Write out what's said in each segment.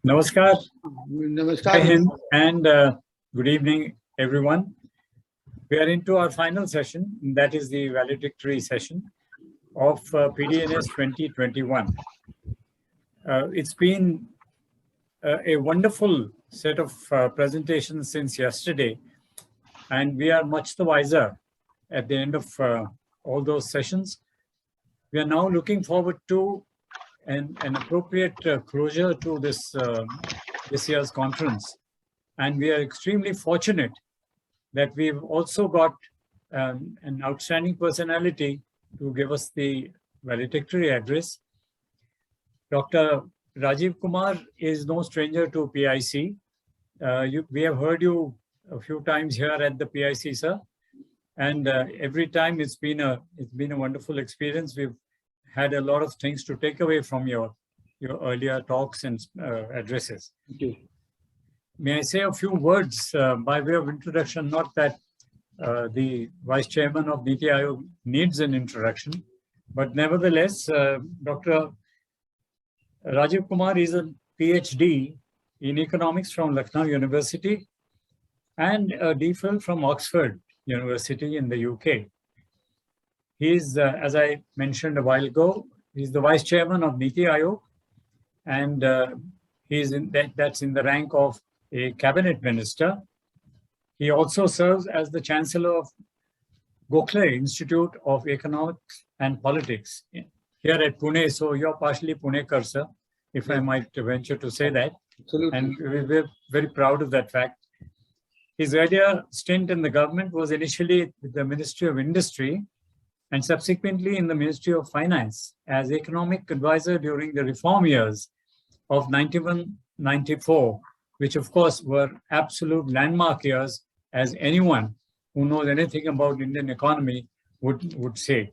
Namaskar, Namaskar. Jai Hind, and good evening, everyone. We are into our final session, and that is the valedictory session of PDNS 2021. It's been a wonderful set of presentations since yesterday, and we are much the wiser at the end of all those sessions. We are now looking forward to an appropriate closure to this year's conference. And we are extremely fortunate that we've also got an outstanding personality to give us the valedictory address. Dr. Rajiv Kumar is no stranger to PIC. We have heard you a few times here at the PIC, sir. And every time it's been a wonderful experience. We've had a lot of things to take away from your earlier talks and addresses. Thank you. May I say a few words by way of introduction? Not that the Vice Chairman of NITI Aayog needs an introduction, but nevertheless, Dr. Rajiv Kumar is a PhD in economics from Lucknow University and a DPhil from Oxford University in the UK. He's, as I mentioned a while ago, he's the Vice Chairman of NITI Aayog, and that's in the rank of a cabinet minister. He also serves as the Chancellor of Gokhale Institute of Economics and Politics here at Pune. So you're partially Punekar, sir, if I might venture to say that. Absolutely. And we're very proud of that fact. His earlier stint in the government was initially with the Ministry of Industry and subsequently in the Ministry of Finance as economic advisor during the reform years of 91-94, which of course were absolute landmark years, as anyone who knows anything about Indian economy would say.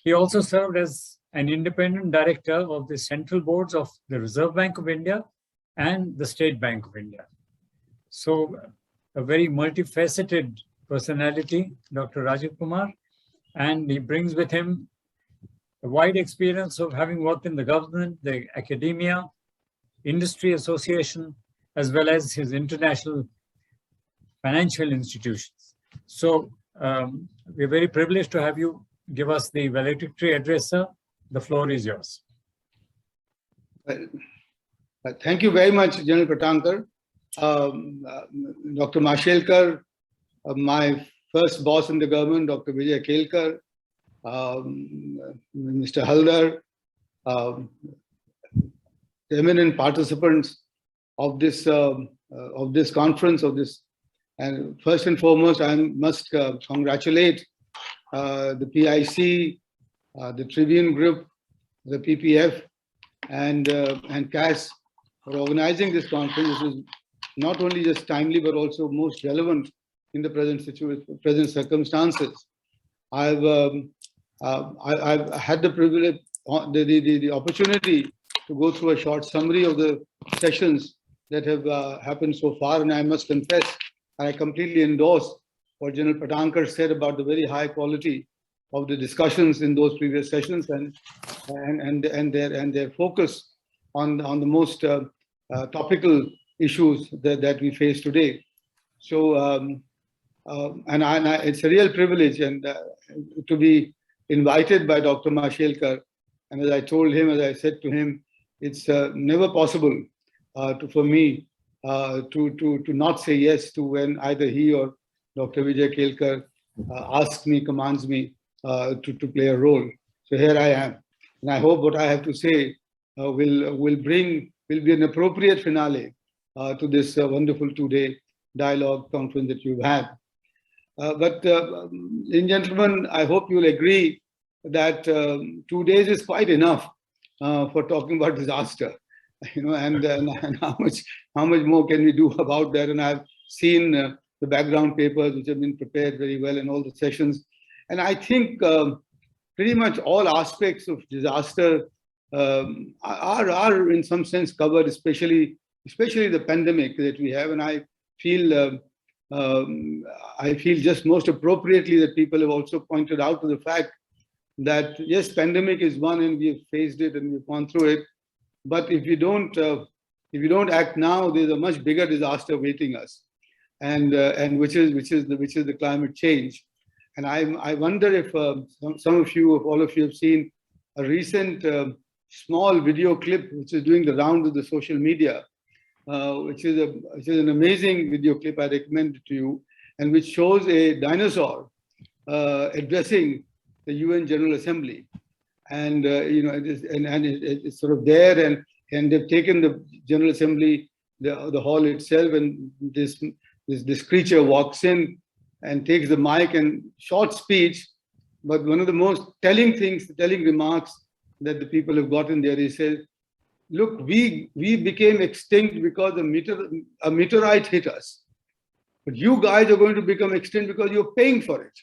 He also served as an independent director of the central boards of the Reserve Bank of India and the State Bank of India. So a very multifaceted personality, Dr. Rajiv Kumar, and he brings with him a wide experience of having worked in the government, the academia, industry association, as well as his international financial institutions. So we're very privileged to have you give us the valedictory address, sir. The floor is yours. Thank you very much, General Pratankar. Dr. Mashelkar, my first boss in the government, Dr. Vijay Kelkar, Mr. Haldar, eminent participants of this conference, and first and foremost, I must congratulate the PIC, the Tribune Group, the PPF, and CAS for organizing this conference. This is not only just timely, but also most relevant in the present circumstances. I've had the privilege, the opportunity to go through a short summary of the sessions that have happened so far, and I must confess, I completely endorse what General Pratankar said about the very high quality of the discussions in those previous sessions and their focus on the most topical issues that we face today. So, it's a real privilege and to be invited by Dr. Mashelkar. And as I told him, as I said to him, it's never possible for me to not say yes to when either he or Dr. Vijay Kelkar asks me, commands me to play a role. So here I am, and I hope what I have to say will be an appropriate finale to this wonderful two-day dialogue conference that you've had. But gentlemen, I hope you'll agree that 2 days is quite enough for talking about disaster, and how much more can we do about that? And I've seen the background papers which have been prepared very well in all the sessions, and I think pretty much all aspects of disaster are in some sense covered, especially the pandemic that we have. And I feel just most appropriately that people have also pointed out to the fact that yes, pandemic is one and we have faced it and we've gone through it, But if we don't act now, there's a much bigger disaster waiting us, and which is the climate change. And I wonder if some of you, if all of you have seen a recent small video clip which is doing the round of the social media, which is an amazing video clip. I recommend it to you, and which shows a dinosaur addressing the UN General Assembly, and it's sort of there, and they've taken the General Assembly, the hall itself, and this creature walks in and takes the mic and short speech. But one of the most telling remarks that the people have gotten there, he says, "Look, we became extinct because a meteorite hit us, but you guys are going to become extinct because you're paying for it."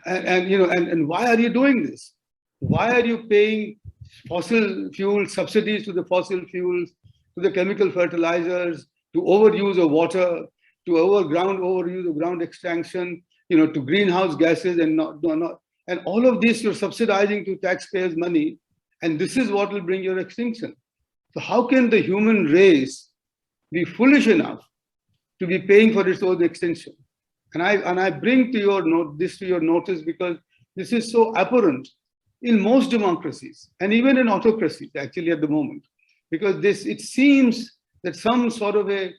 And why are you doing this? Why are you paying fossil fuel subsidies to the fossil fuels, to the chemical fertilizers, to overuse of water, to overuse of ground extraction, to greenhouse gases, and and all of this you're subsidizing to taxpayers' money, and this is what will bring your extinction. So how can the human race be foolish enough to be paying for its own extinction? And I bring to your notice because this is so apparent in most democracies and even in autocracies actually at the moment, because it seems that some sort of a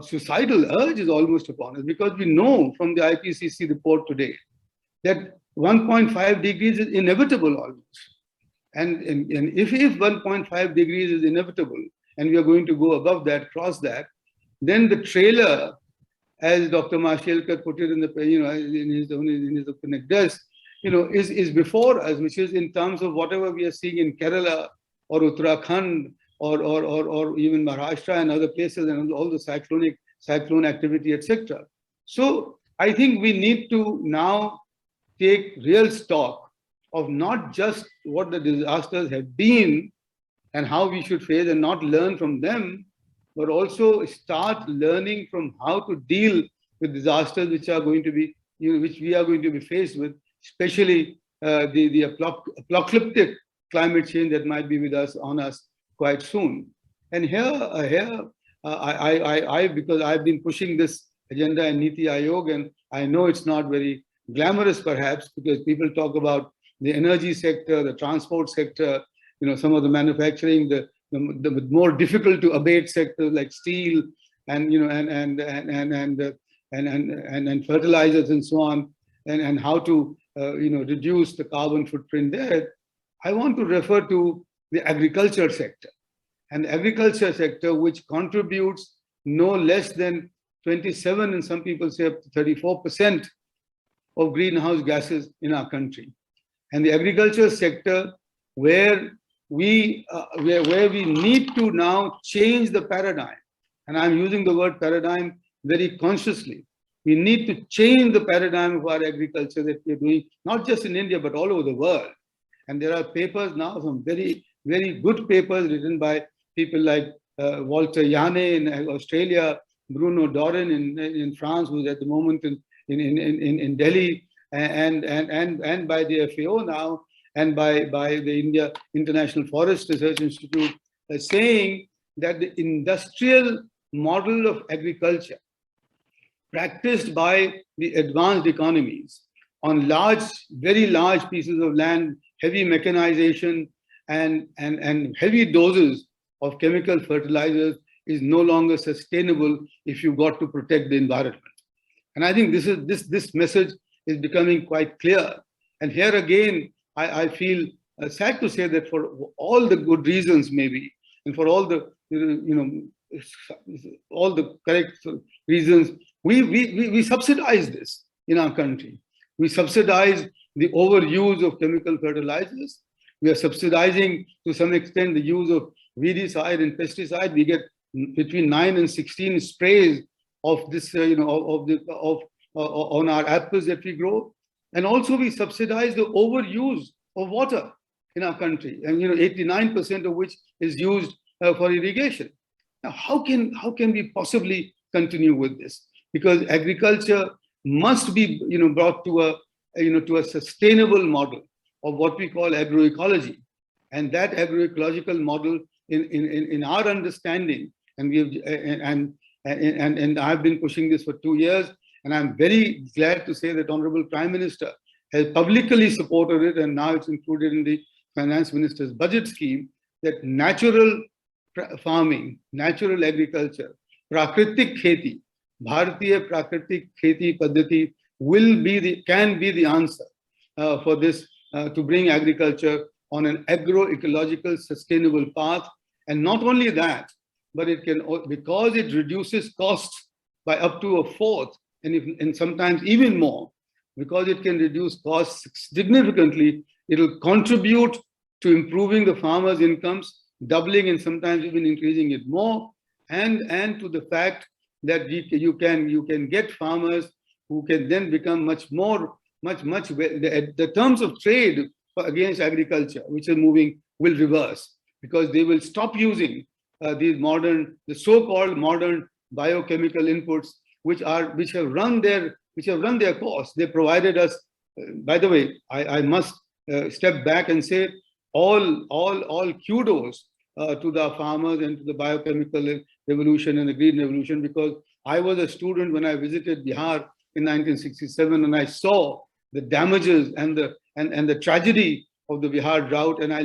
suicidal urge is almost upon us, because we know from the IPCC report today that 1.5 degrees is inevitable almost. And if 1.5 degrees is inevitable and we are going to go above that, cross that, then the trailer, as Dr. Mashelkar put it in his open address, is before us, which is in terms of whatever we are seeing in Kerala or Uttarakhand or even Maharashtra and other places, and all the cyclone activity, etc. So I think we need to now take real stock of not just what the disasters have been and how we should face and not learn from them, but also start learning from how to deal with disasters which are going to be, which we are going to be faced with, especially the apocalyptic climate change that might be with us on us quite soon. And here, because I've been pushing this agenda in NITI Aayog, and I know it's not very glamorous perhaps, because people talk about the energy sector, the transport sector, some of the manufacturing, the more difficult to abate sectors like steel and and fertilizers and so on, and how to reduce the carbon footprint there. I want to refer to the agriculture sector, and the agriculture sector, which contributes no less than 27 and some people say up to 34% of greenhouse gases in our country. And the agriculture sector where we need to now change the paradigm, and I'm using the word paradigm very consciously. We need to change the paradigm of our agriculture that we're doing, not just in India, but all over the world. And there are papers now, some very, very good papers written by people like Walter Yane in Australia, Bruno Doran in France, who's at the moment in Delhi, and by the FAO now, and by the International Forest Research Institute, saying that the industrial model of agriculture practiced by the advanced economies on very large pieces of land, heavy mechanization, and heavy doses of chemical fertilizers is no longer sustainable if you've got to protect the environment. And I think this message is becoming quite clear. And here again, I feel sad to say that for all the good reasons maybe, and for all the all the correct reasons, we subsidize this in our country. We subsidize the overuse of chemical fertilizers. We are subsidizing to some extent the use of weedicide and pesticide. We get between 9 and 16 sprays of this, on our apples that we grow. And also we subsidize the overuse of water in our country, and 89% of which is used for irrigation. Now, how can we possibly continue with this? Because agriculture must be brought to a sustainable model of what we call agroecology. And that agroecological model, in our understanding, and I've been pushing this for 2 years, and I'm very glad to say that Honorable Prime Minister has publicly supported it, and now it's included in the Finance Minister's budget scheme, that natural farming, natural agriculture, prakritik kheti, Bharatiya prakritik kheti paddhati can be the answer for this, to bring agriculture on an agroecological sustainable path. And not only that, but it can, because it reduces costs by up to a fourth, and sometimes even more, because it can reduce costs significantly, it will contribute to improving the farmers' incomes, doubling and sometimes even increasing it more, and to the fact that you can get farmers who can then become much the terms of trade against agriculture, which is moving, will reverse, because they will stop using the so-called modern biochemical inputs, which have run their course. They provided us. By the way, I must step back and say all kudos to the farmers and to the biochemical revolution and the green revolution, because I was a student when I visited Bihar in 1967, and I saw the damages and the tragedy of the Bihar drought, and I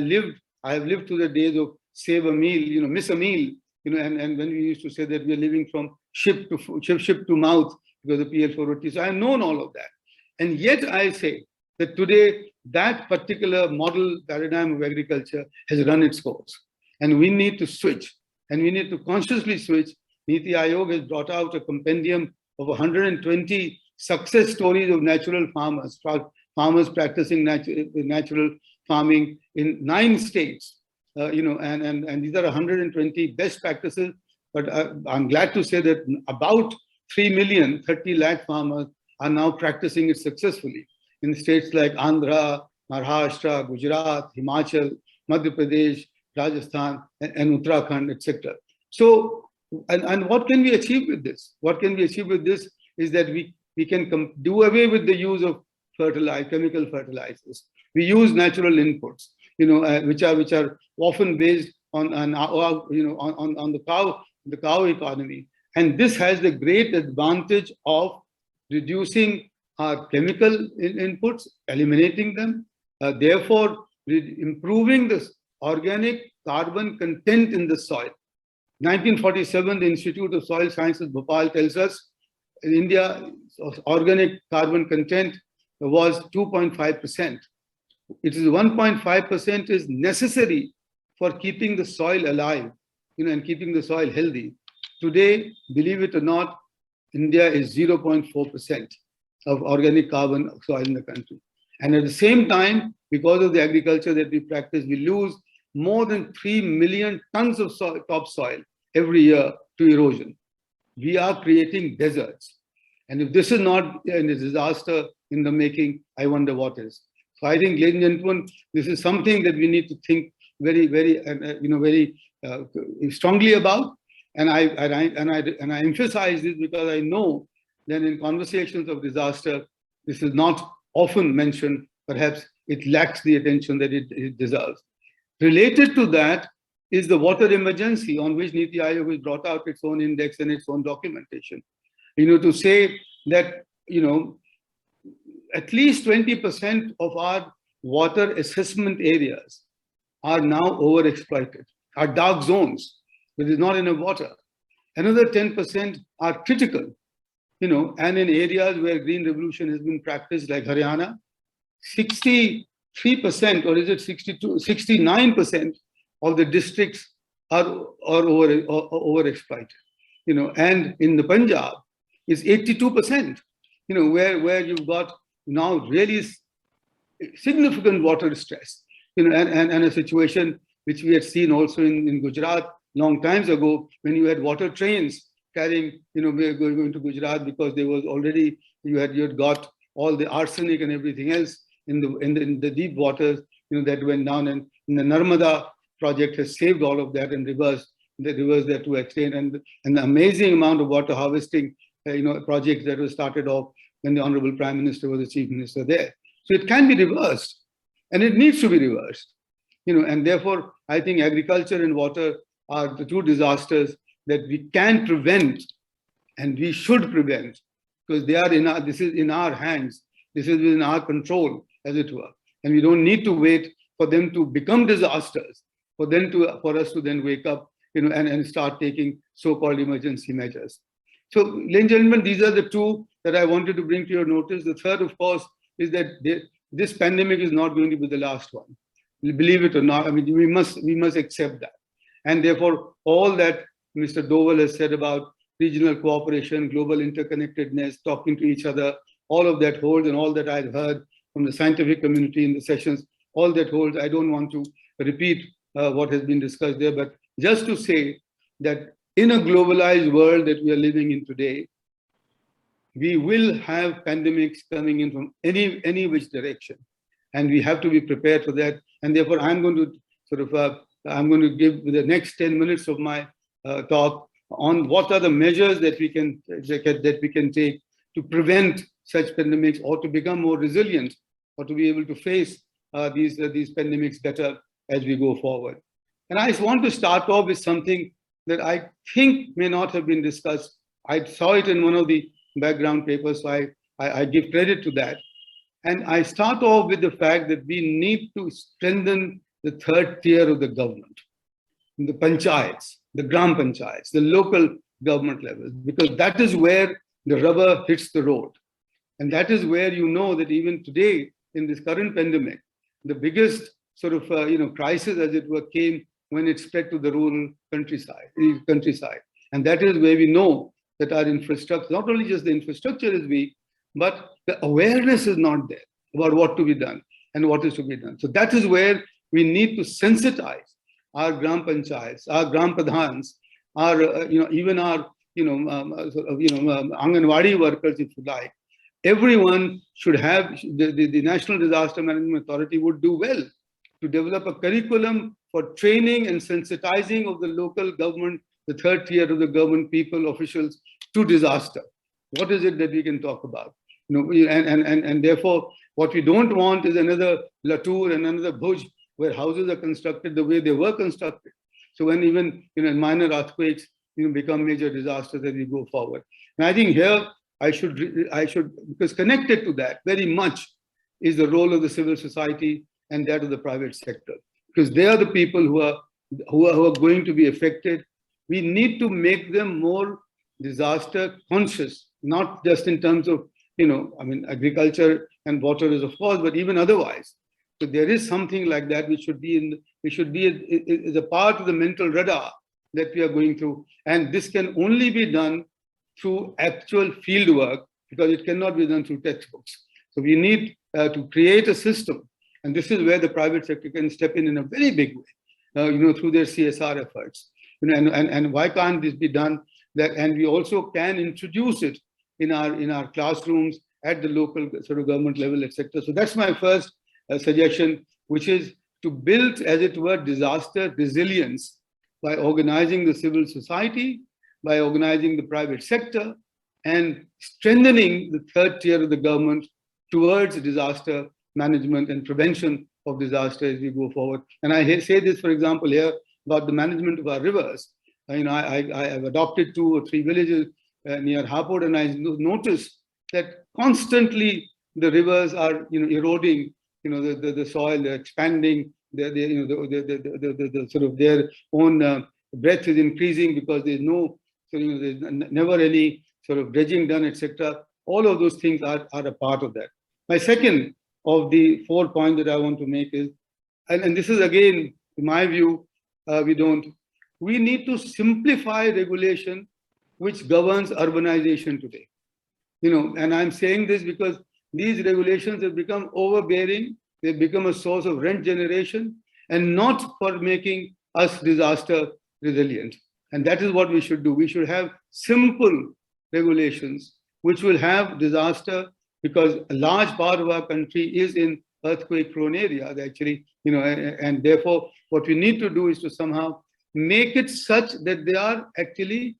have lived through the days of save a meal, miss a meal, and when we used to say that we are living from ship to mouth because of PL 480. So I have known all of that. And yet I say that today that particular model paradigm of agriculture has run its course. And we need to switch, and we need to consciously switch. NITI Aayog has brought out a compendium of 120 success stories of natural farmers practicing natural farming in 9 states. And these are 120 best practices. But I'm glad to say that about 3,030,000 lakh farmers are now practicing it successfully in states like Andhra, Maharashtra, Gujarat, Himachal, Madhya Pradesh, Rajasthan, and Uttarakhand, etc. So, and what can we achieve with this? What can we achieve with this is that we can do away with the use of chemical fertilizers. We use natural inputs, which are often based on the cow economy. And this has the great advantage of reducing our chemical inputs, eliminating them, therefore improving the organic carbon content in the soil. 1947, the Institute of Soil Sciences, Bhopal, tells us in India, organic carbon content was 2.5%. It is 1.5% is necessary for keeping the soil alive, and keeping the soil healthy. Today, believe it or not, India is 0.4% of organic carbon soil in the country. And at the same time, because of the agriculture that we practice, we lose more than 3 million tons of topsoil every year to erosion. We are creating deserts. And if this is not a disaster in the making, I wonder what is. So I think, ladies and gentlemen, this is something that we need to think very, very, very strongly about. And I emphasize this because I know that in conversations of disaster, this is not often mentioned. Perhaps it lacks the attention that it deserves. Related to that is the water emergency, on which NITI Aayog has brought out its own index and its own documentation. To say that, at least 20% of our water assessment areas are now overexploited, are dark zones, where there's not enough water. Another 10% are critical, and in areas where green revolution has been practiced, like Haryana, 63%, or is it 69% of the districts are overexploited, and in the Punjab, it's 82%, where you've got now really significant water stress, and a situation which we had seen also in Gujarat long times ago, when you had water trains carrying, we are going to Gujarat because there was already, you had got all the arsenic and everything else in the deep waters, that went down, and the Narmada project has saved all of that and reversed that to extent, and the amazing amount of water harvesting, projects that were started off when the Honorable Prime Minister was the Chief Minister there. So it can be reversed, and it needs to be reversed. and therefore I think agriculture and water are the two disasters that we can prevent and we should prevent, because this is in our hands, this is within our control, as it were. And we don't need to wait for them to become disasters, for us to then wake up, and start taking so-called emergency measures. So, ladies and gentlemen, these are the two that I wanted to bring to your notice. The third, of course, is that this pandemic is not going to be the last one. Believe it or not, I mean, we must accept that. And therefore, all that Mr. Doval has said about regional cooperation, global interconnectedness, talking to each other, all of that holds, and all that I've heard from the scientific community in the sessions, all that holds. I don't want to repeat what has been discussed there, but just to say that in a globalized world that we are living in today, we will have pandemics coming in from any which direction, and we have to be prepared for that. And therefore, I'm going to give the next 10 minutes of my talk on what are the measures that we can take to prevent such pandemics, or to become more resilient, or to be able to face these pandemics better as we go forward. And I want to start off with something that I think may not have been discussed. I saw it in one of the background papers, so I give credit to that. And I start off with the fact that we need to strengthen the third tier of the government, the panchayats, the gram panchayats, the local government levels, because that is where the rubber hits the road. And that is where that even today in this current pandemic, the biggest crisis, as it were, came when it spread to the rural countryside. And that is where we know that our infrastructure, not only just the infrastructure is weak, but the awareness is not there about what to be done and what is to be done. So that is where we need to sensitize our gram panchayats, our gram pradhans, our even our Anganwadi workers, if you like. Everyone should have the National Disaster Management Authority would do well to develop a curriculum for training and sensitizing of the local government, the third tier of the government people, officials, to disaster. What is it that we can talk about? And therefore, what we don't want is another Latur and another Bhuj, where houses are constructed the way they were constructed. So when even minor earthquakes become major disasters as we go forward. And I think here I should, because connected to that very much is the role of the civil society and that of the private sector, because they are the people who are going to be affected. We need to make them more disaster conscious, not just in terms of agriculture and water is of course, but even otherwise. So there is something like that which should be as a part of the mental radar that we are going through, and this can only be done through actual field work, because it cannot be done through textbooks. So we need to create a system, and this is where the private sector can step in a very big way, through their CSR efforts. And why can't this be done? And we also can introduce it in our classrooms at the local government level, etc. So that's my first suggestion, which is to build, as it were, disaster resilience by organizing the civil society, by organizing the private sector, and strengthening the third tier of the government towards disaster management and prevention of disaster as we go forward. And I say this, for example, here about the management of our rivers. I have adopted 2 or 3 villages near Hapod, and I noticed that constantly the rivers are eroding, the soil, they're expanding, the their own breadth is increasing because there's there's never any dredging done, etc. All of those things are a part of that. My second of the 4 points that I want to make is, and this is again, in my view, we need to simplify regulation which governs urbanization today. And I'm saying this because these regulations have become overbearing, they've become a source of rent generation, and not for making us disaster resilient. And that is what we should do. We should have simple regulations which will have disaster, because a large part of our country is in earthquake-prone areas, actually, and therefore what we need to do is to somehow make it such that they are actually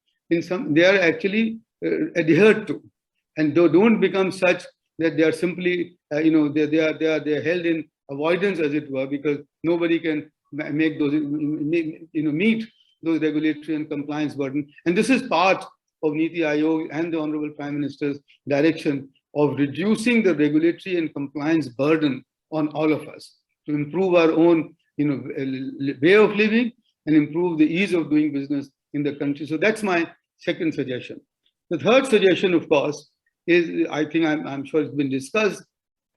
adhered to, and don't become such that they are simply, they are held in avoidance, as it were, because nobody can make those, meet those regulatory and compliance burden. And this is part of NITI Aayog and the Honorable Prime Minister's direction of reducing the regulatory and compliance burden on all of us to improve our own, way of living and improve the ease of doing business in the country. So that's my second suggestion. The third suggestion, of course, is, I think I'm sure it's been discussed,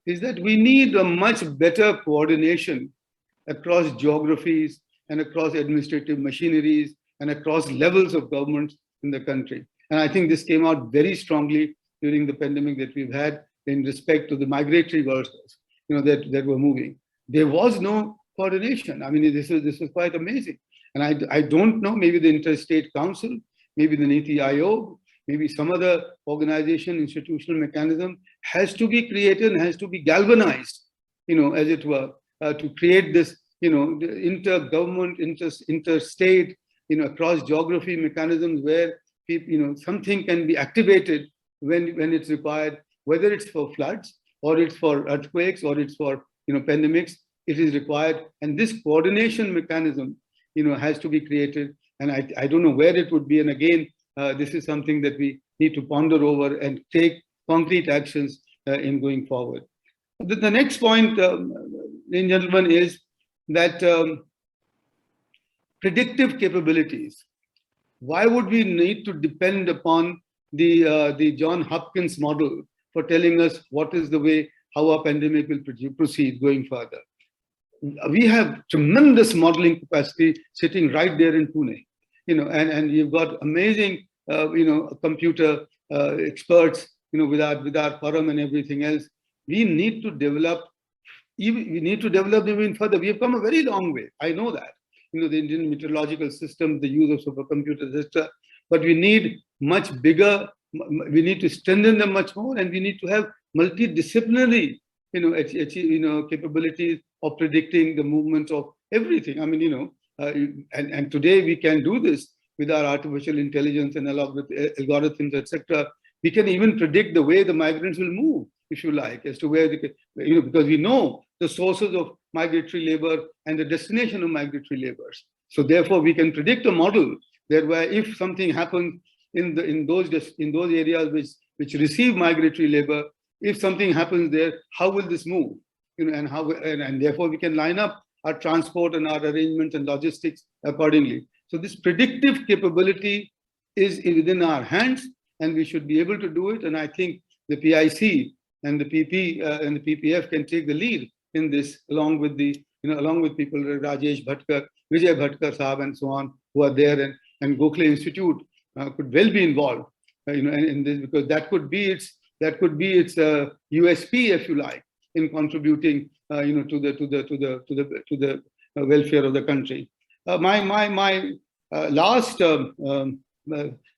is that we need a much better coordination across geographies and across administrative machineries and across levels of governments in the country. And I think this came out very strongly during the pandemic that we've had in respect to the migratory workers, that were moving. There was no coordination. I mean, this is quite amazing. And I don't know, maybe the Interstate Council, maybe the NITI Aayog, maybe some other organization, institutional mechanism has to be created and has to be galvanized, as it were, to create this, inter-government, interstate, across geography mechanisms where people, something can be activated when it's required, whether it's for floods or it's for earthquakes or it's for, pandemics, it is required. And this coordination mechanism, has to be created. And I don't know where it would be. And again, this is something that we need to ponder over and take concrete actions in going forward. The next point, ladies and gentlemen, is that predictive capabilities. Why would we need to depend upon the John Hopkins model for telling us what is the way, how our pandemic will proceed going further? We have tremendous modeling capacity sitting right there in Pune, and you've got amazing, computer experts, with our forum and everything else. We need to develop even further. We have come a very long way. I know that, the Indian meteorological system, the use of supercomputers, etc. But we need much bigger. We need to strengthen them much more, and we need to have multidisciplinary, capabilities of predicting the movement of everything. I mean, and today we can do this with our artificial intelligence and along with algorithms, etc. We can even predict the way the migrants will move, if you like, as to where they can, because we know the sources of migratory labor and the destination of migratory laborers. So therefore, we can predict a model whereby if something happens in those areas which receive migratory labor, if something happens there, how will this move? And therefore we can line up our transport and our arrangements and logistics accordingly. So this predictive capability is within our hands, and we should be able to do it. And I think the PIC and the PP and the PPF can take the lead in this, along with people like Rajesh Bhatkar, Vijay Bhatkar Saab, and so on, who are there, and Gokhale Institute could well be involved, in this, because that could be its USP, if you like, in contributing, to the welfare of the country. My last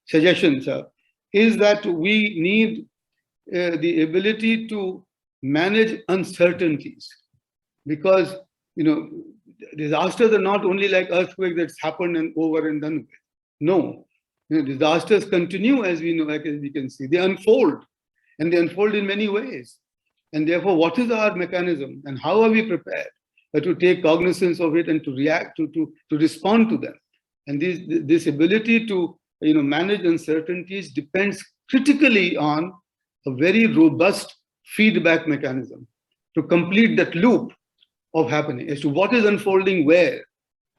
suggestion, sir, is that we need the ability to manage uncertainties, because disasters are not only like earthquakes that's happened and over and done with. No, disasters continue, as we know, as we can see. They unfold, and they unfold in many ways. And therefore, what is our mechanism, and how are we prepared to take cognizance of it and to react to respond to them? And this ability to manage uncertainties depends critically on a very robust feedback mechanism to complete that loop of happening as to what is unfolding where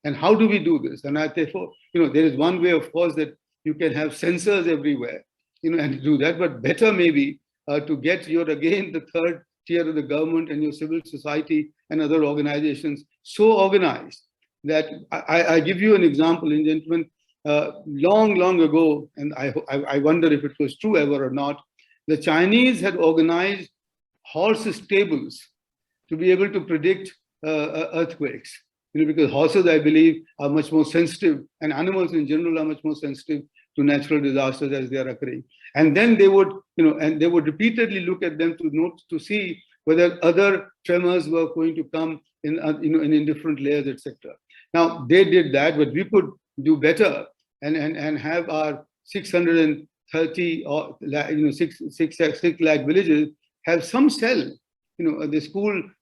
and how do we do this. And therefore, there is one way, of course, that you can have sensors everywhere, and do that, but better maybe to get the third tier of the government and your civil society and other organizations so organized that I give you an example, gentlemen. Long ago, and I wonder if it was true ever or not, the Chinese had organized horse stables to be able to predict earthquakes. Because horses, I believe, are much more sensitive, and animals in general are much more sensitive to natural disasters as they are occurring. And then they would, repeatedly look at them to see whether other tremors were going to come in different layers, etc. Now they did that, but we could do better and have our 630 or 6 lakh villages have some cell, the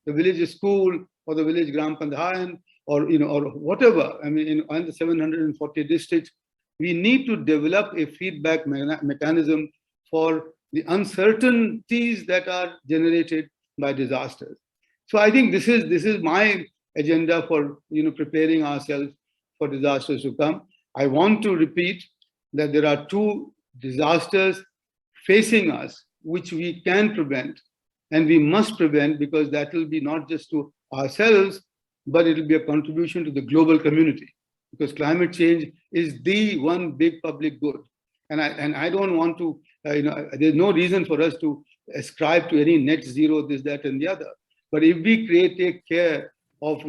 village school or the village Gram Pandhayan or or whatever. I mean, in the 740 districts, we need to develop a feedback mechanism for the uncertainties that are generated by disasters. So I think this is my agenda for preparing ourselves for disasters to come. I want to repeat that there are two disasters facing us which we can prevent and we must prevent, because that will be not just to ourselves, but it will be a contribution to the global community, because climate change is the one big public good. And I don't want to, there's no reason for us to ascribe to any net zero, this, that, and the other. But if we take care of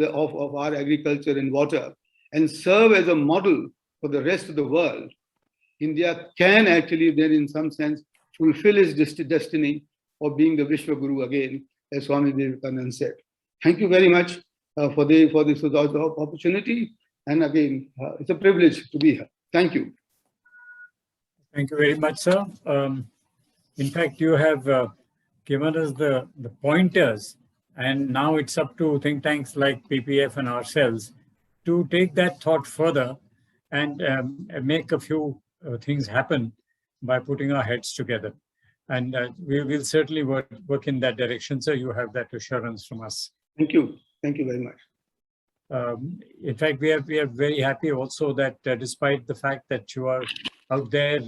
our agriculture and water and serve as a model for the rest of the world, India can actually then, in some sense, fulfill its destiny of being the Vishwa Guru again, as Swami Vivekananda said. Thank you very much for this opportunity. And again, it's a privilege to be here. Thank you. Thank you very much, sir. In fact, you have given us the pointers, and now it's up to think tanks like PPF and ourselves to take that thought further and make a few things happen by putting our heads together. And we will certainly work in that direction, sir. You have that assurance from us. Thank you. Thank you very much. In fact, we are very happy also that despite the fact that you are out there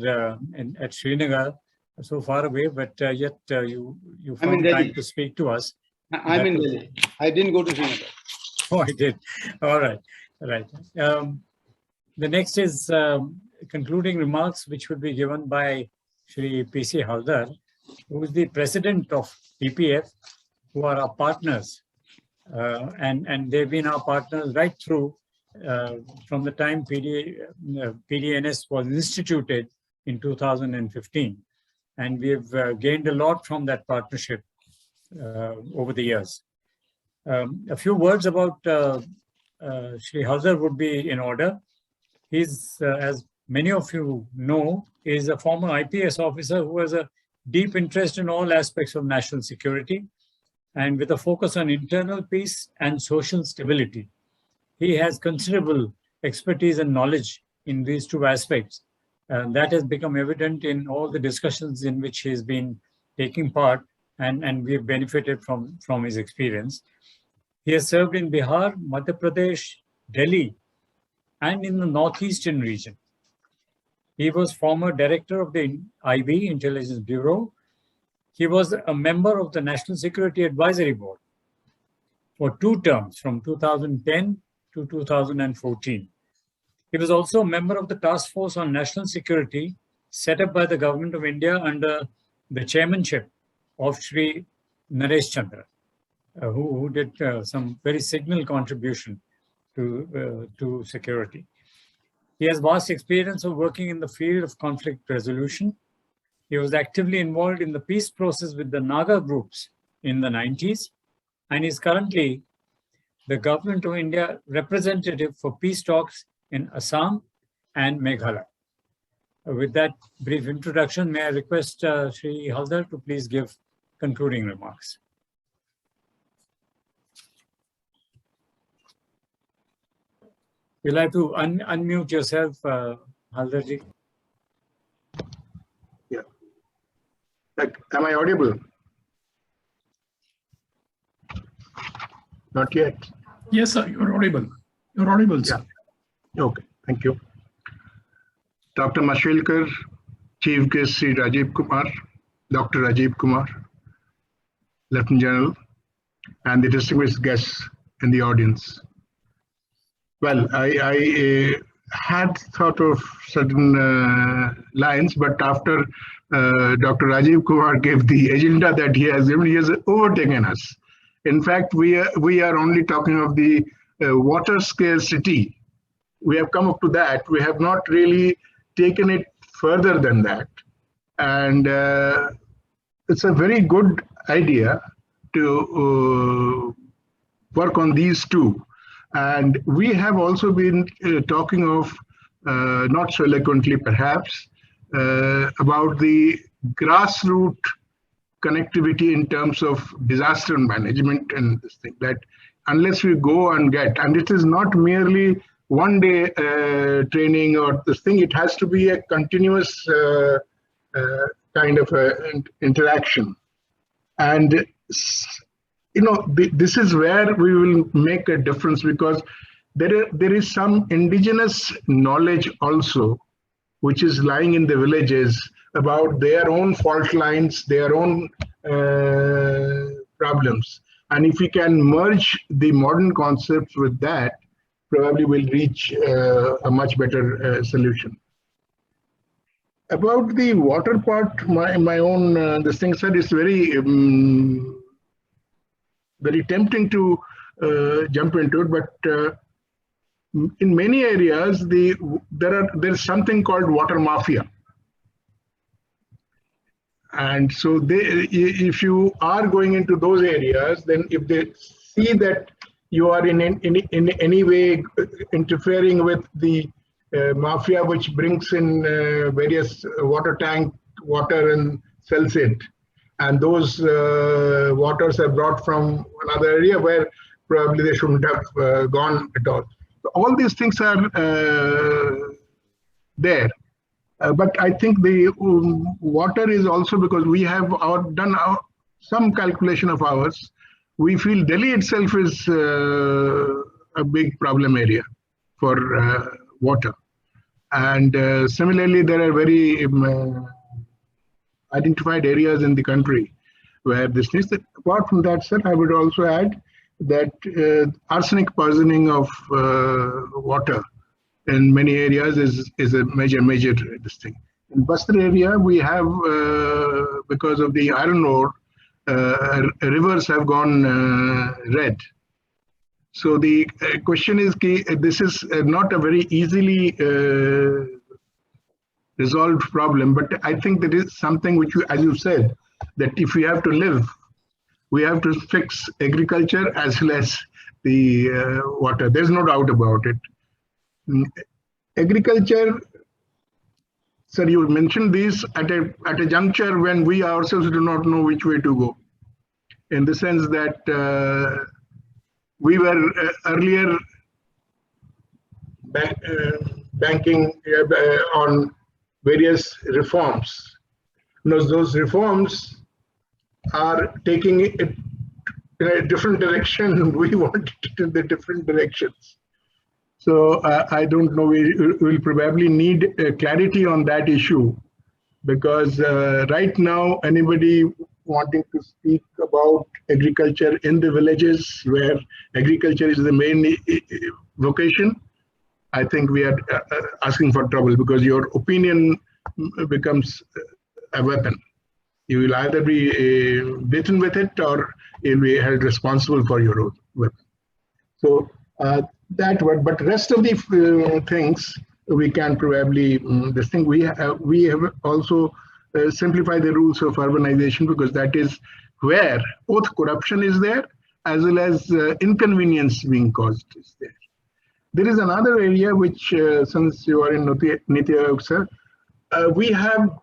at Srinagar, so far away, but yet you found time to speak to us. I'm in Delhi. I didn't go to Srinagar. Oh, I did. All right. Right. The next is concluding remarks, which will be given by Shri P.C. Haldar, who is the president of PPF, who are our partners. And they've been our partners right through from the time PDNS was instituted in 2015. And we've gained a lot from that partnership over the years. A few words about Shri Haldar would be in order. He's, as many of you know, is a former IPS officer who has a deep interest in all aspects of national security, and with a focus on internal peace and social stability. He has considerable expertise and knowledge in these two aspects. That has become evident in all the discussions in which he's been taking part, and we've benefited from his experience. He has served in Bihar, Madhya Pradesh, Delhi, and in the Northeastern region. He was former director of the IB, Intelligence Bureau. He was a member of the National Security Advisory Board for 2 terms, from 2010 to 2014. He was also a member of the Task Force on National Security set up by the Government of India under the chairmanship of Shri Naresh Chandra, who did some very signal contribution to security. He has vast experience of working in the field of conflict resolution. He was actively involved in the peace process with the Naga groups in the 90s, and is currently the Government of India representative for peace talks in Assam and Meghalaya. With that brief introduction, may I request Shri Haldar to please give concluding remarks. You'll have to unmute yourself, Haldarji. Yeah. Am I audible? Not yet. Yes, sir, you're audible. You're audible, sir. Yeah. Okay, thank you. Dr. Mashwilkar, Chief Guest Sri Rajiv Kumar, Dr. Rajiv Kumar, Lieutenant General, and the distinguished guests in the audience. Well, I had thought of certain lines, but after Dr. Rajiv Kumar gave the agenda that he has given, he has overtaken us. In fact, we are only talking of the water scarcity. We have come up to that. We have not really taken it further than that. And it's a very good idea to work on these two. And we have also been talking of, not so eloquently perhaps, about the grassroots connectivity in terms of disaster management and this thing, that unless we go and get, and it is not merely one day training or this thing, it has to be a continuous kind of interaction. And this is where we will make a difference, because there is some indigenous knowledge also, which is lying in the villages about their own fault lines, their own problems. And if we can merge the modern concepts with that, probably we'll reach a much better solution. About the water part, my own this thing said is very very tempting to jump into it, but in many areas there's something called water mafia. And so if you are going into those areas, then if they see that you are in any way interfering with the mafia, which brings in various water tank water and sells it, and those waters are brought from another area where probably they shouldn't have gone at all. So all these things are there. But I think the water is also, because we have done some calculation of ours, we feel Delhi itself is a big problem area for water. And similarly, there are very identified areas in the country where this is. Apart from that, sir, I would also add that arsenic poisoning of water in many areas is a major this thing. In Bastar area, we have, because of the iron ore, rivers have gone red. So the question is, this is not a very easily resolved problem, but I think that is something which, as you said, that if we have to live, we have to fix agriculture as well as the water. There's no doubt about it. Agriculture, sir, you mentioned this at a juncture when we ourselves do not know which way to go. In the sense that we were earlier banking on various reforms. Those reforms are taking it in a different direction. We want it in the different directions. So I don't know, we will probably need clarity on that issue, because right now anybody wanting to speak about agriculture in the villages where agriculture is the main vocation, I think we are asking for trouble, because your opinion becomes a weapon. You will either be beaten with it or you'll be held responsible for your own weapon. So that one, but rest of the things we can probably this thing we have also simplified the rules of urbanization, because that is where both corruption is there as well as inconvenience being caused is there. There is another area which, since you are in NITI Aayog, sir, we have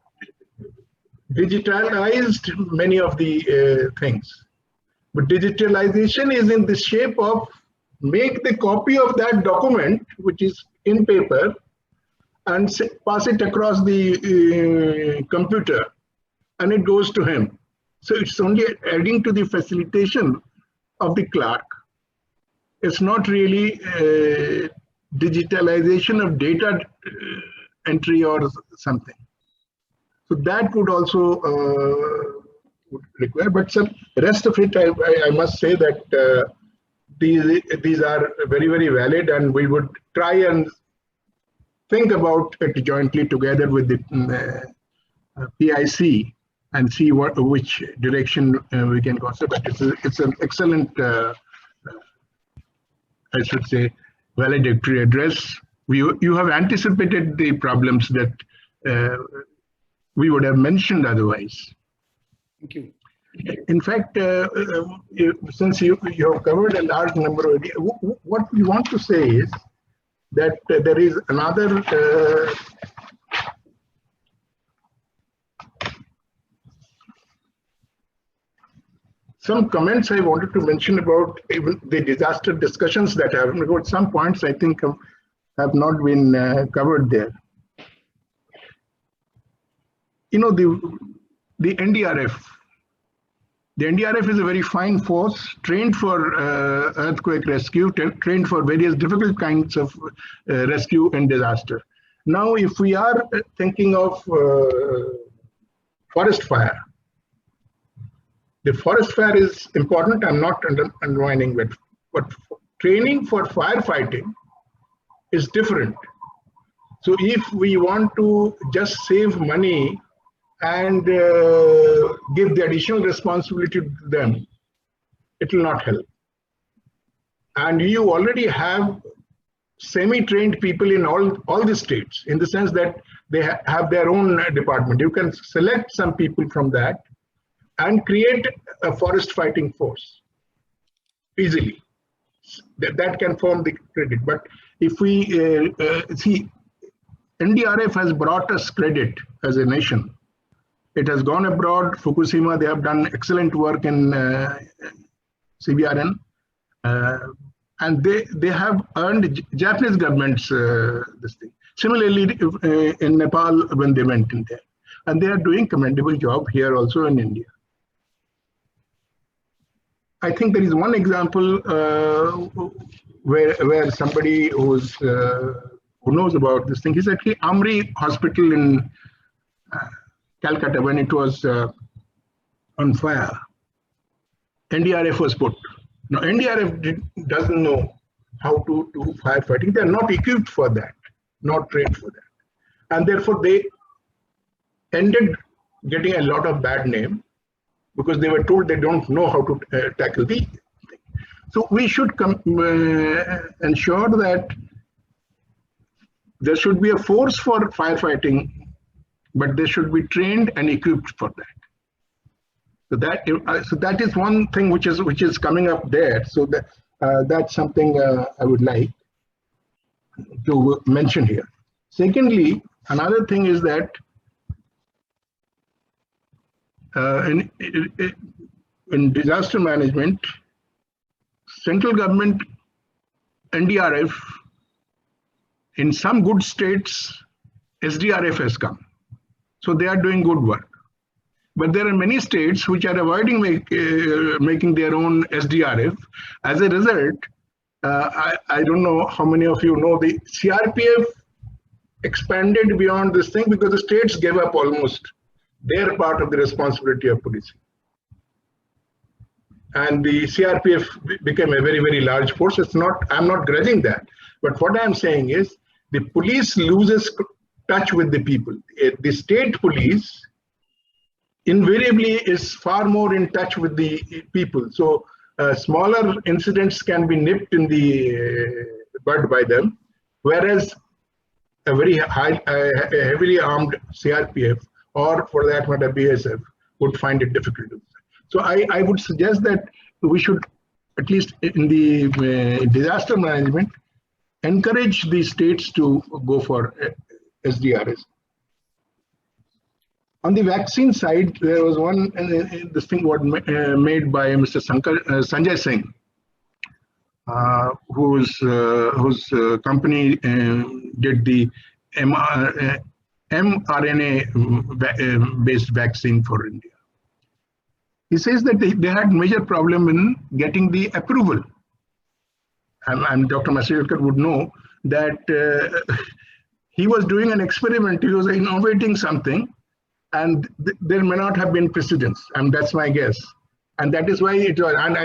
digitalized many of the things, but digitalization is in the shape of make the copy of that document which is in paper and pass it across the computer, and it goes to him. So it's only adding to the facilitation of the clerk. It's not really digitalization of data entry or something. So that would also require, but some rest of it, I must say that these are very, very valid, and we would try and think about it jointly together with the PIC and see which direction we can go. So, but it's an excellent, I should say, valedictory address. You have anticipated the problems that we would have mentioned otherwise. Thank you. In fact, since you have covered a large number of ideas, what we want to say is that there is another some comments I wanted to mention about even the disaster discussions that have got some points I think have not been covered there. You know, the NDRF. The NDRF is a very fine force trained for earthquake rescue, trained for various difficult kinds of rescue and disaster. Now, if we are thinking of forest fire, the forest fire is important. I'm not undermining it, but training for firefighting is different. So if we want to just save money and give the additional responsibility to them, it will not help. And you already have semi-trained people in all the states, in the sense that they have their own department. You can select some people from that and create a forest fighting force easily. That can form the credit. But if we see, NDRF has brought us credit as a nation. It has gone abroad. Fukushima, they have done excellent work in CBRN. And they have earned Japanese government's this thing. Similarly, in Nepal, when they went in there. And they are doing commendable job here also in India. I think there is one example where somebody who knows about this thing, he said, Amri Hospital in Calcutta, when it was on fire, NDRF was put. Now, NDRF doesn't know how to do firefighting. They are not equipped for that, not trained for that. And therefore, they ended getting a lot of bad name because they were told they don't know how to tackle the thing. So we should ensure that there should be a force for firefighting, but they should be trained and equipped for that. So that is one thing which is coming up there. So that's something I would like to mention here. Secondly, another thing is that in disaster management, central government, NDRF, in some good states, SDRF has come. So they are doing good work. But there are many states which are avoiding making their own SDRF. As a result, I don't know how many of you know, the CRPF expanded beyond this thing because the states gave up almost their part of the responsibility of policing. And the CRPF became a very, very large force. I'm not grudging that. But what I'm saying is the police loses touch with the people. The state police invariably is far more in touch with the people. So smaller incidents can be nipped in the bud by them, whereas a very heavily armed CRPF, or for that matter BSF, would find it difficult. So I would suggest that we should, at least in the disaster management, encourage the states to go for SDRS. On the vaccine side, there was one this thing was made by Mr. Sanjay Singh, whose company did the mRNA-based vaccine for India. He says that they had major problem in getting the approval. And Dr. Masayilkar would know that he was doing an experiment. He was innovating something, and there may not have been precedence, and that's my guess. And that is why it was. And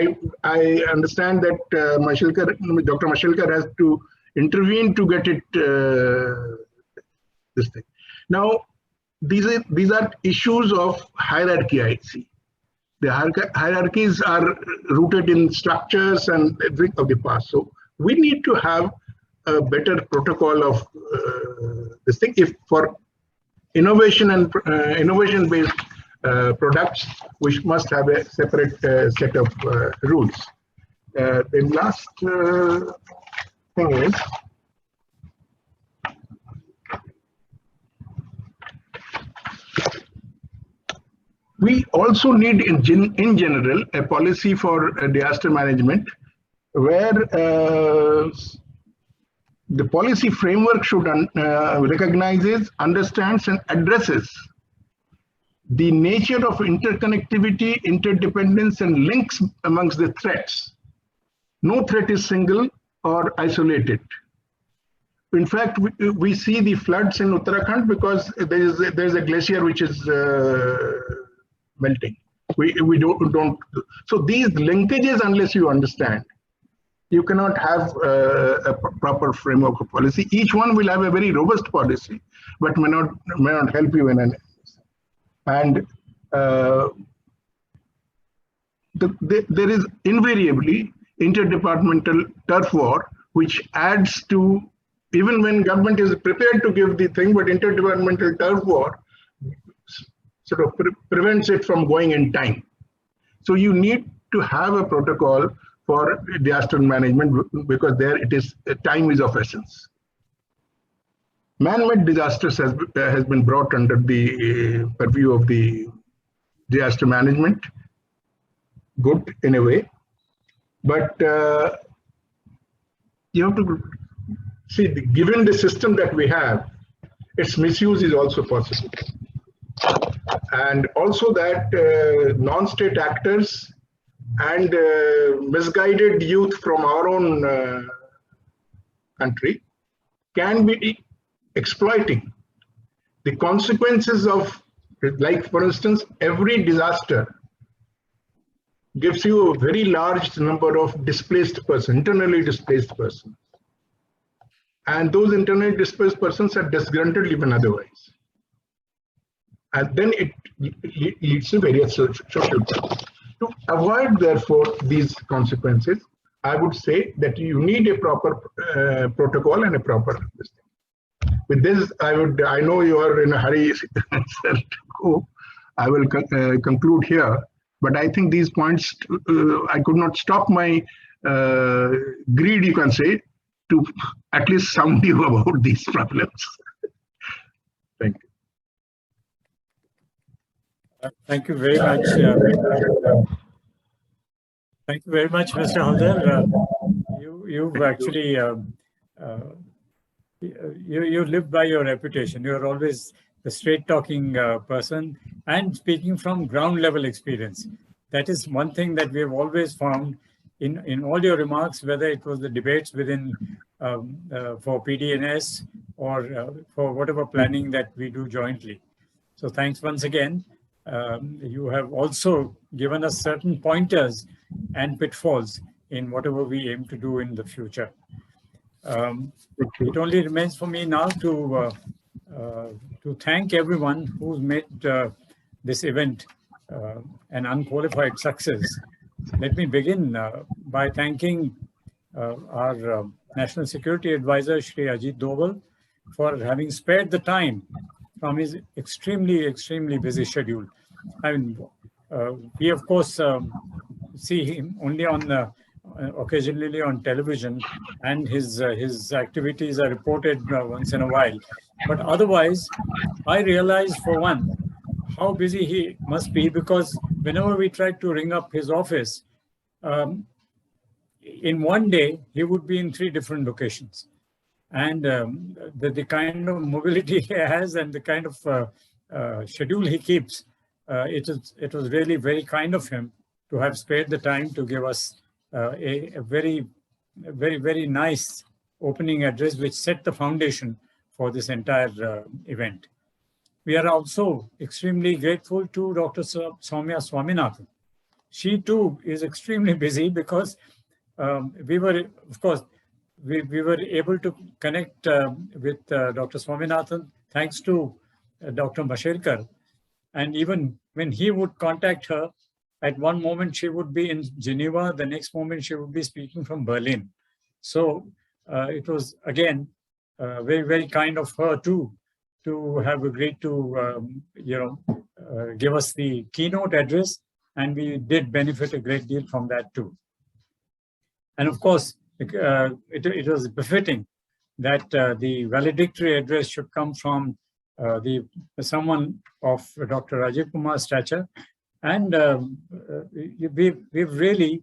I understand that Dr. Masayilkar has to intervene to get it this thing. Now, these are issues of hierarchy, I see. The hierarchies are rooted in structures and everything of the past. So we need to have a better protocol of this thing. If for innovation and innovation-based products, we must have a separate set of rules. The last thing is, We also need in general a policy for disaster management where the policy framework should recognizes, understands and addresses the nature of interconnectivity, interdependence and links amongst the threats. No threat is single or isolated. In fact, we see the floods in Uttarakhand because there is a glacier which is melting. We don't. So these linkages, unless you understand, you cannot have a proper framework of policy. Each one will have a very robust policy, but may not help you in an. And there is invariably interdepartmental turf war, which adds to, even when government is prepared to give the thing, but interdepartmental turf war sort of prevents it from going in time. So you need to have a protocol for disaster management because there it is, time is of essence. Man-made disasters has been brought under the purview of the disaster management. Good in a way, but you have to see, given the system that we have, its misuse is also possible. And also that non-state actors and misguided youth from our own country can be exploiting the consequences of, like for instance, every disaster gives you a very large number of displaced persons, internally displaced persons. And those internally displaced persons are disgruntled even otherwise. And then it leads to various social problems. To avoid, therefore, these consequences, I would say that you need a proper protocol and a proper system. With this, I know you are in a hurry, sir, to go. I will conclude here. But I think these points, I could not stop my greed, you can say, to at least sound you about these problems. Thank you. Thank you very much. Thank you very much, Mr. Halder. You've actually, you live by your reputation. You're always the straight-talking person and speaking from ground level experience. That is one thing that we have always found in all your remarks, whether it was the debates within for PDNS or for whatever planning that we do jointly. So thanks once again. You have also given us certain pointers and pitfalls in whatever we aim to do in the future. It only remains for me now to thank everyone who's made this event an unqualified success. Let me begin by thanking our National Security Advisor, Shri Ajit Doval, for having spared the time from his extremely busy schedule. I mean, we of course see him only on occasionally on television, and his activities are reported once in a while. But otherwise, I realize for one how busy he must be, because whenever we tried to ring up his office, in one day he would be in 3 different locations, and the kind of mobility he has and the kind of schedule he keeps, it was really very kind of him to have spared the time to give us a very nice opening address, which set the foundation for this entire event. We are also extremely grateful to Dr. Soumya Swaminathan. She too is extremely busy because we were, of course, we were able to connect with Dr. Swaminathan thanks to Dr. Mashelkar. And even when he would contact her, at one moment she would be in Geneva, the next moment she would be speaking from Berlin. So it was again very kind of her too to have agreed to give us the keynote address, and we did benefit a great deal from that too. And of course, it was befitting that the valedictory address should come from someone of Dr. Rajiv Kumar's stature, And we've really,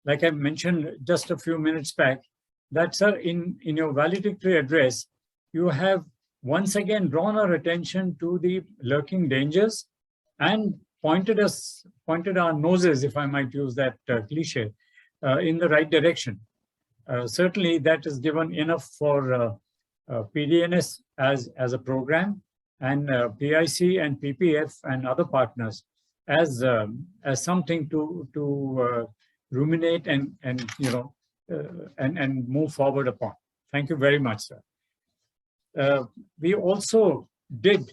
like I mentioned just a few minutes back, that, sir, in your valedictory address, you have once again drawn our attention to the lurking dangers and pointed our noses, if I might use that cliche, in the right direction. Certainly, that is given enough for PDNS as a program, and PIC and PPF and other partners as something to ruminate and move forward upon. Thank you very much, sir. We also did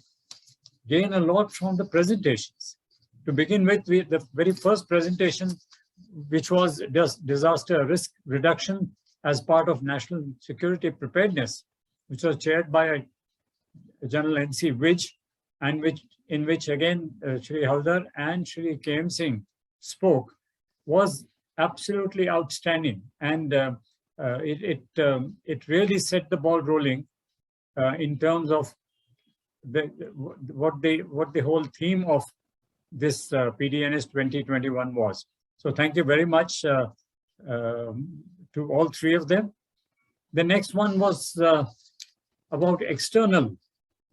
gain a lot from the presentations. To begin with, the very first presentation, which was just disaster risk reduction as part of national security preparedness, which was chaired by General N.C. Vij, and in which again Shri Haldar and Shri K.M. Singh spoke, was absolutely outstanding, and it really set the ball rolling in terms of what the whole theme of this PDNS 2021 was. So thank you very much to all three of them. The next one was about external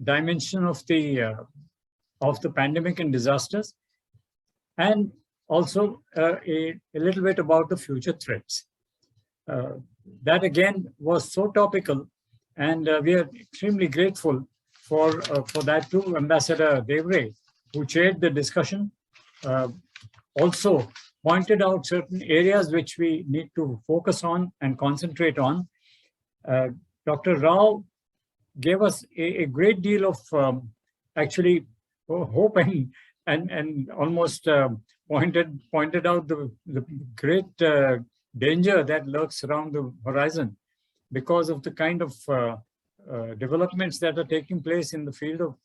dimension of the pandemic and disasters, and also a little bit about the future threats. That again was so topical, and we are extremely grateful for that to Ambassador Devray, who chaired the discussion. Also pointed out certain areas which we need to focus on and concentrate on. Dr. Rao gave us a great deal of actually hope and almost pointed out the great danger that lurks around the horizon because of the kind of developments that are taking place in the field of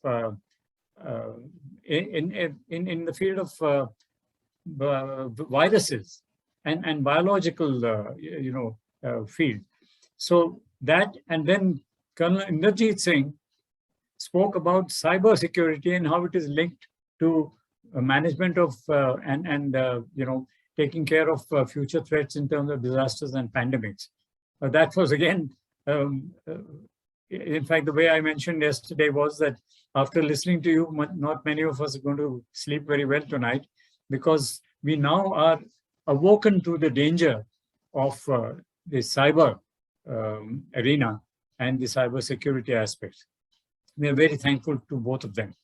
in the field of viruses and biological field. So that, and then Colonel Inderjeet Singh spoke about cyber security and how it is linked to management of taking care of future threats in terms of disasters and pandemics. That was again, in fact, the way I mentioned yesterday was that after listening to you, not many of us are going to sleep very well tonight, because we now are awoken to the danger of the cyber arena and the cyber security aspects. We are very thankful to both of them.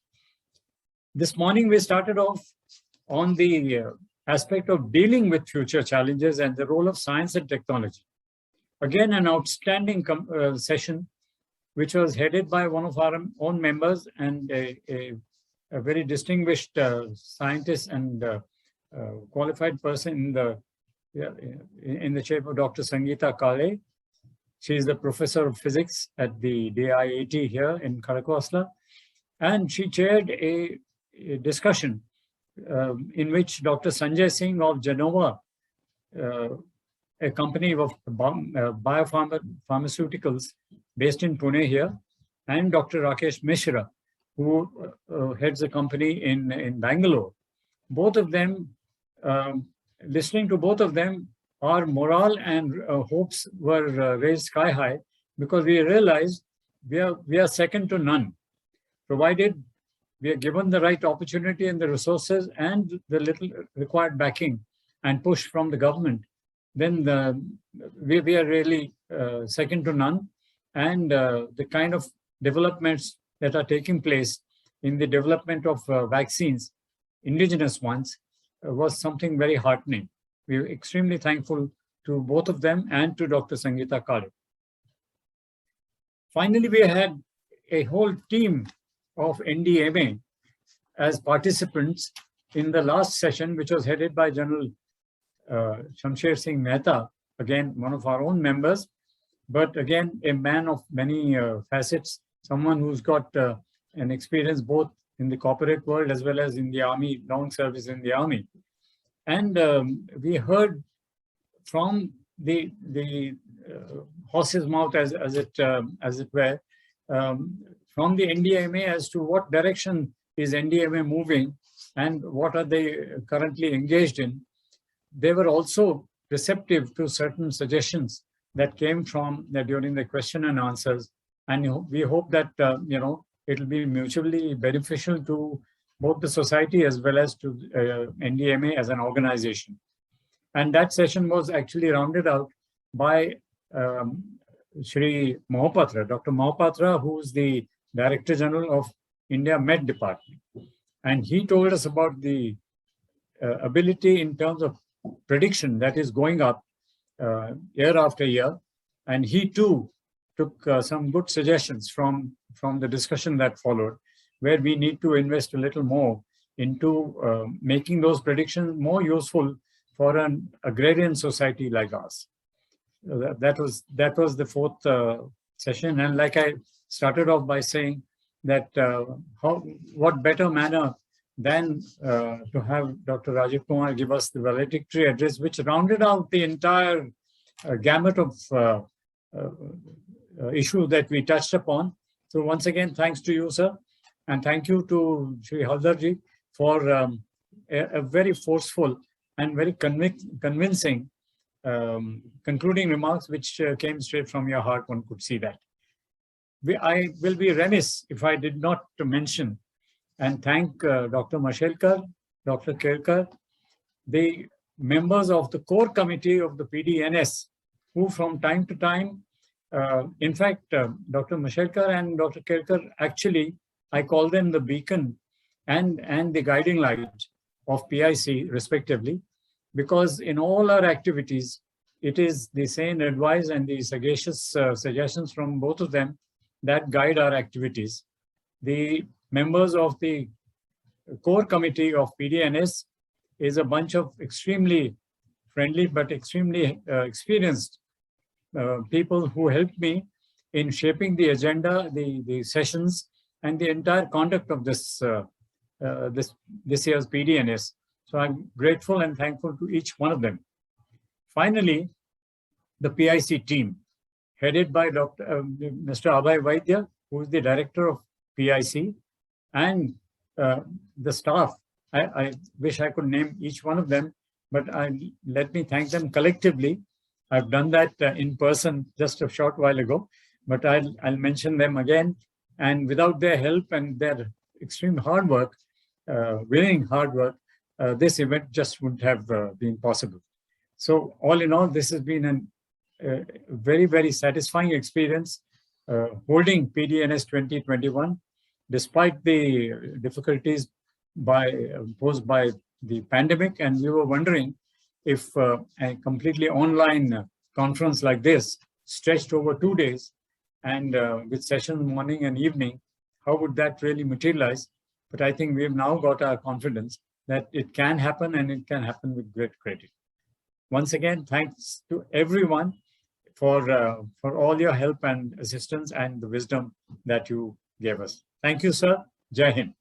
This morning, we started off on the aspect of dealing with future challenges and the role of science and technology. Again, an outstanding session, which was headed by one of our own members and a very distinguished scientist and qualified person in the shape of Dr. Sangeeta Kale. She is the professor of physics at the DIIT here in Karakoram, and she chaired a discussion in which Dr. Sanjay Singh of Genova, a company of biopharmaceuticals based in Pune here, and Dr. Rakesh Mishra, who heads a company in Bangalore. Both of them, listening to both of them, our morale and hopes were raised sky high, because we realized we are second to none, provided we are given the right opportunity and the resources and the little required backing and push from the government. Then we are really second to none, and the kind of developments that are taking place in the development of vaccines, indigenous ones, was something very heartening. We are extremely thankful to both of them and to Dr. Sangeeta Kale. Finally, we had a whole team of NDMA as participants in the last session, which was headed by General Shamsher Singh Mehta, again, one of our own members, but again, a man of many facets, someone who's got an experience both in the corporate world as well as in the army, long service in the army. And we heard from the horse's mouth, as it were, from the NDMA as to what direction is NDMA moving and what are they currently engaged in. They were also receptive to certain suggestions that came from during the question and answers. And we hope that, it will be mutually beneficial to both the society as well as to NDMA as an organization. And that session was actually rounded out by Shri Mohapatra, Dr. Mohapatra, who is the Director General of India Med Department. And he told us about the ability in terms of prediction that is going up year after year. And he too took some good suggestions from the discussion that followed, where we need to invest a little more into making those predictions more useful for an agrarian society like ours. That was the fourth session. And like I started off by saying that what better manner than to have Dr. Rajiv Kumar give us the valedictory address, which rounded out the entire gamut of issue that we touched upon. So once again, thanks to you, sir. And thank you to Shri Haldarji for a very forceful and very convincing concluding remarks, which came straight from your heart. One could see that. I will be remiss if I did not mention and thank Dr. Mashelkar, Dr. Kelkar, the members of the core committee of the PDNS, who from time to time, in fact, Dr. Mashelkar and Dr. Kelkar, actually, I call them the beacon and the guiding light of PIC, respectively, because in all our activities, it is the sane advice and the sagacious suggestions from both of them that guide our activities. The members of the core committee of PDNS is a bunch of extremely friendly but extremely experienced people who helped me in shaping the agenda, the sessions, and the entire conduct of this year's PDNS. So I'm grateful and thankful to each one of them. Finally, the PIC team, headed by Mr. Abhay Vaidya, who is the director of PIC, and the staff. I wish I could name each one of them, but let me thank them collectively. I've done that in person just a short while ago, but I'll mention them again. And without their help and their extreme hard work, willing hard work, this event just wouldn't have been possible. So all in all, this has been a very, very satisfying experience holding PDNS 2021, despite the difficulties posed by the pandemic. And we were wondering if a completely online conference like this, stretched over 2 days and with sessions morning and evening, how would that really materialize? But I think we have now got our confidence that it can happen, and it can happen with great credit. Once again, thanks to everyone for all your help and assistance and the wisdom that you gave us. Thank you, sir. Jai Hind.